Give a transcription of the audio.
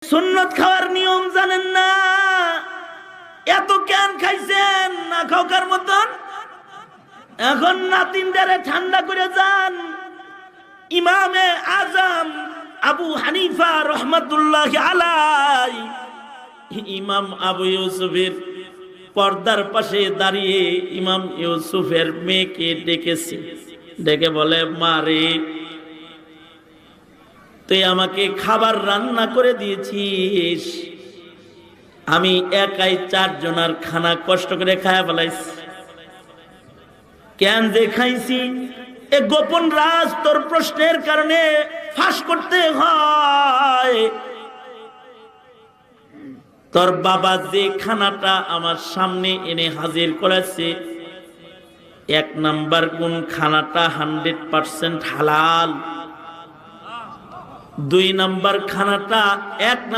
সুন্নত খাওয়ার নিয়ম জানেন না, এত কেন খাইছেন না খাওয়ার মতন। এখন নাতিনদারে ঠান্ডা করে যান। ইমামে আজম আবু হানিফা রহমাতুল্লাহ আলাই, ইমাম আবু ইউসুফের পর্দার পাশে দাঁড়িয়ে ইমাম ইউসুফের মেয়েকে ডেকেছে, ডেকে বলে, মা রে, তুই আমাকে খাবার রান্না করে দিয়েছিস, আমি একাই 4 জনের খানা কষ্ট করে খায়া ফেলাইছি। কেন যে খাইছি, এ গোপন রাজ তোর প্রশ্নের কারণে ফাঁস করতে হয়। তোর বাবা যে খানাটা আমার সামনে এনে হাজির করেছে, 1 নাম্বার কোন খানাটা 100% হালাল, 2 নাম্বার খানাটা 1